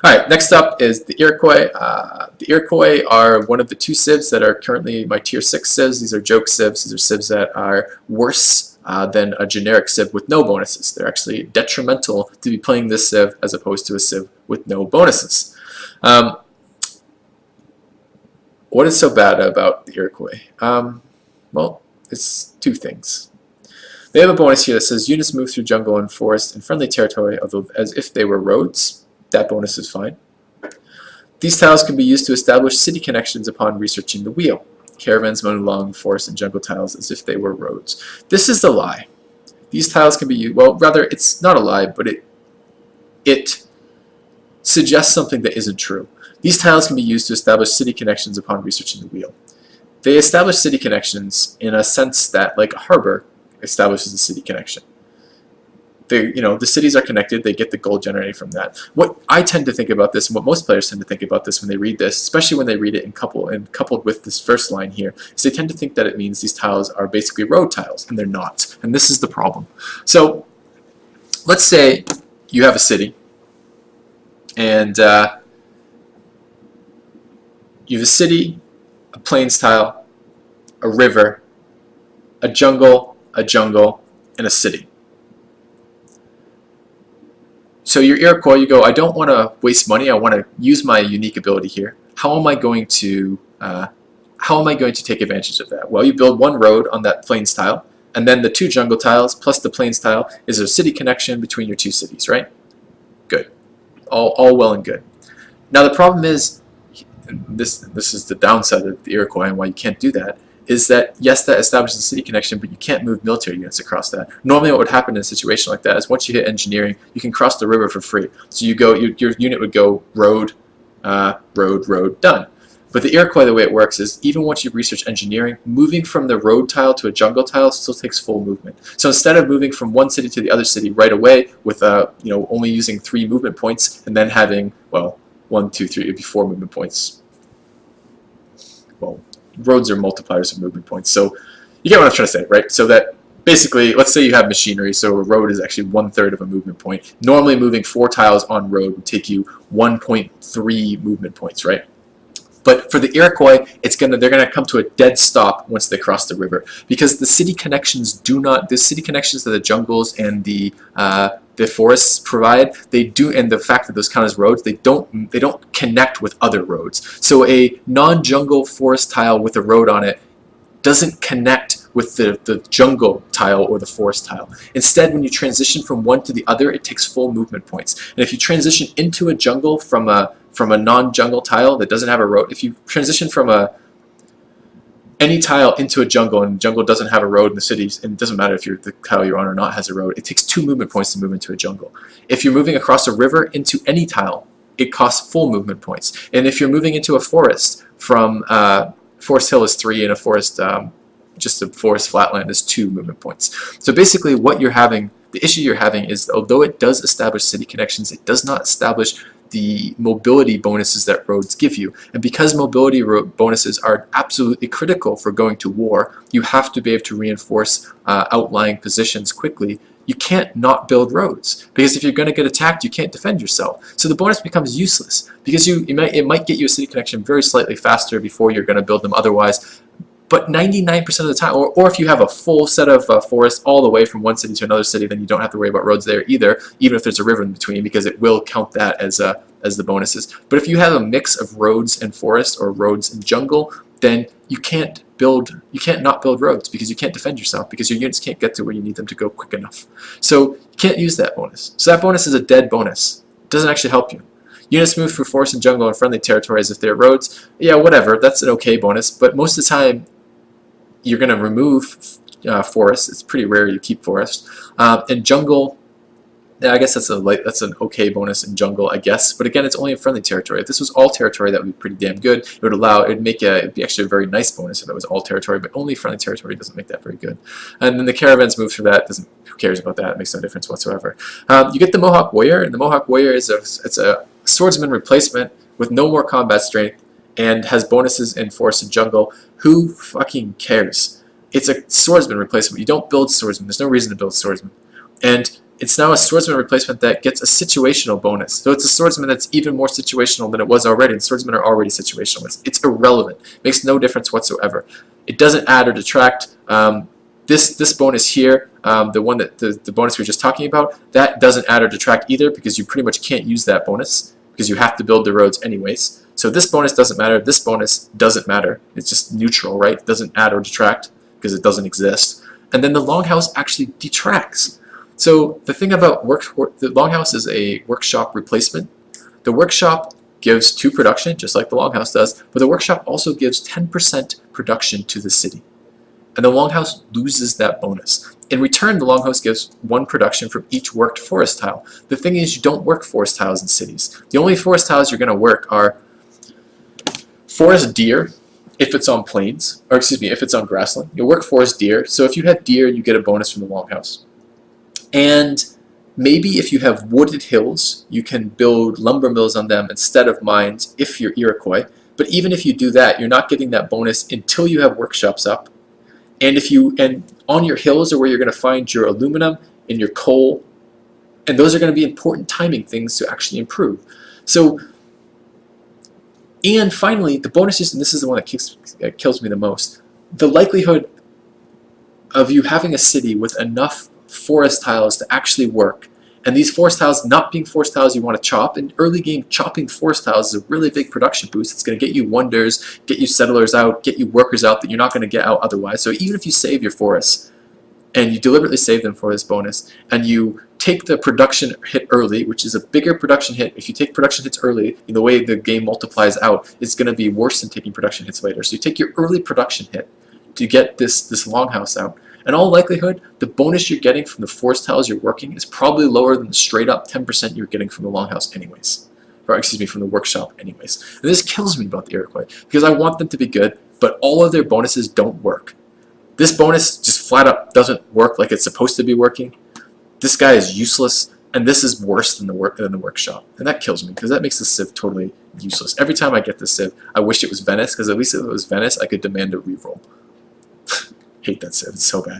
Alright, next up is the Iroquois. The Iroquois are one of the two civs that are currently my tier 6 civs. These are joke civs. These are civs that are worse than a generic civ with no bonuses. They're actually detrimental to be playing this civ as opposed to a civ with no bonuses. What is so bad about the Iroquois? Well, it's two things. They have a bonus here that says units move through jungle and forest in friendly territory, although as if they were roads. That bonus is fine. These tiles can be used to establish city connections upon researching the wheel. Caravans move along forest and jungle tiles as if they were roads. This is the lie. These tiles can be used, well, rather, it's not a lie, but it suggests something that isn't true. These tiles can be used to establish city connections upon researching the wheel. They establish city connections in a sense that, like a harbor, establishes a city connection. The cities are connected, they get the gold generated from that. What I tend to think about this, and what most players tend to think about this when they read this, especially when they read it coupled with this first line here, is they tend to think that it means these tiles are basically road tiles, and they're not. And this is the problem. So, let's say you have a city, and you have a city, a plains tile, a river, a jungle, and a city. So your Iroquois, you go, I don't want to waste money. I want to use my unique ability here. How am I going to take advantage of that? Well, you build one road on that plains tile, and then the two jungle tiles plus the plains tile is a city connection between your two cities, right? Good. All well and good. Now the problem is, this is the downside of the Iroquois and why you can't do that, is that yes, that establishes a city connection, but you can't move military units across that. Normally what would happen in a situation like that is once you hit engineering, you can cross the river for free. So you go, your unit would go road, road, done. But the Iroquois, the way it works is even once you research engineering, moving from the road tile to a jungle tile still takes full movement. So instead of moving from one city to the other city right away with only using 3 movement points and then having, well, 1, 2, 3, it'd be 4 movement points. Well, roads are multipliers of movement points. So you get what I'm trying to say, right? So that basically, let's say you have machinery, so a road is actually 1/3 of a movement point. Normally moving 4 tiles on road would take you 1.3 movement points, right? But for the Iroquois, they're gonna come to a dead stop once they cross the river, because the city connections that the jungles and the forests provide, and the fact that those count as roads, they don't connect with other roads. So a non-jungle forest tile with a road on it doesn't connect with the jungle tile or the forest tile. Instead, when you transition from one to the other, it takes full movement points. And if you transition into a jungle from a non-jungle tile that doesn't have a road, if you transition from any tile into a jungle and jungle doesn't have a road in the cities, and it doesn't matter if the tile you're on or not has a road, it takes 2 movement points to move into a jungle. If you're moving across a river into any tile, it costs full movement points. And if you're moving into a forest from Forest Hill is 3 and a forest just a forest flatland is 2 movement points. So basically the issue you're having is, although it does establish city connections, it does not establish the mobility bonuses that roads give you. And because mobility bonuses are absolutely critical for going to war, you have to be able to reinforce outlying positions quickly. You can't not build roads, because if you're going to get attacked, you can't defend yourself. So the bonus becomes useless, because it might get you a city connection very slightly faster before you're going to build them otherwise. But 99% of the time, or if you have a full set of forests all the way from one city to another city, then you don't have to worry about roads there either, even if there's a river in between, because it will count that as the bonuses. But if you have a mix of roads and forest or roads and jungle, then you can't not build roads, because you can't defend yourself, because your units can't get to where you need them to go quick enough. So you can't use that bonus. So that bonus is a dead bonus. It doesn't actually help you. Units move through forest and jungle and friendly territory as if they're roads. Yeah, whatever. That's an okay bonus, but most of the time you're going to remove forest. It's pretty rare you keep forest. And jungle, yeah, I guess that's an okay bonus in jungle, I guess. But again, it's only in friendly territory. If this was all territory, that would be pretty damn good. It'd be actually a very nice bonus if it was all territory, but only friendly territory doesn't make that very good. And then the caravans move through that. Who cares about that? It makes no difference whatsoever. You get the Mohawk Warrior, and the Mohawk Warrior is a swordsman replacement with no more combat strength, and has bonuses in forest and jungle. Who fucking cares? It's a swordsman replacement. You don't build swordsmen. There's no reason to build swordsmen. And It's now a swordsman replacement that gets a situational bonus. So it's a swordsman that's even more situational than it was already. And swordsmen are already situational. It's irrelevant. It makes no difference whatsoever. It doesn't add or detract. This bonus here, the one that the bonus we were just talking about, that doesn't add or detract either, because you pretty much can't use that bonus because you have to build the roads anyways. So this bonus doesn't matter. This bonus doesn't matter. It's just neutral, right? It doesn't add or detract because it doesn't exist. And then the longhouse actually detracts. So the thing about the longhouse is a workshop replacement. The workshop gives 2 production, just like the longhouse does, but the workshop also gives 10% production to the city. And the longhouse loses that bonus. In return, the longhouse gives 1 production from each worked forest tile. The thing is, you don't work forest tiles in cities. The only forest tiles you're going to work are forest deer, if it's on plains, or excuse me, if it's on grassland. You'll work forest deer. So if you have deer, you get a bonus from the longhouse. And maybe if you have wooded hills, you can build lumber mills on them instead of mines if you're Iroquois. But even if you do that, you're not getting that bonus until you have workshops up. And on your hills are where you're going to find your aluminum and your coal, and those are going to be important timing things to actually improve. So, and finally, the bonuses, and this is the one that kills me the most, the likelihood of you having a city with enough forest tiles to actually work, and these forest tiles not being forest tiles you want to chop. In early game, chopping forest tiles is a really big production boost. It's going to get you wonders, get you settlers out, get you workers out that you're not going to get out otherwise. So even if you save your forests, and you deliberately save them for this bonus, and you take the production hit early, which is a bigger production hit. If you take production hits early, the way the game multiplies out, it's going to be worse than taking production hits later. So you take your early production hit to get this longhouse out. In all likelihood, the bonus you're getting from the forest tiles you're working is probably lower than the straight up 10% you're getting from the longhouse anyways. Or excuse me, from the workshop anyways. And this kills me about the Iroquois, because I want them to be good, but all of their bonuses don't work. This bonus just flat up doesn't work like it's supposed to be working. This guy is useless, and this is worse than the workshop. And that kills me, because that makes the Civ totally useless. Every time I get the Civ, I wish it was Venice, because at least if it was Venice, I could demand a reroll. Hate that Civ, it's so bad.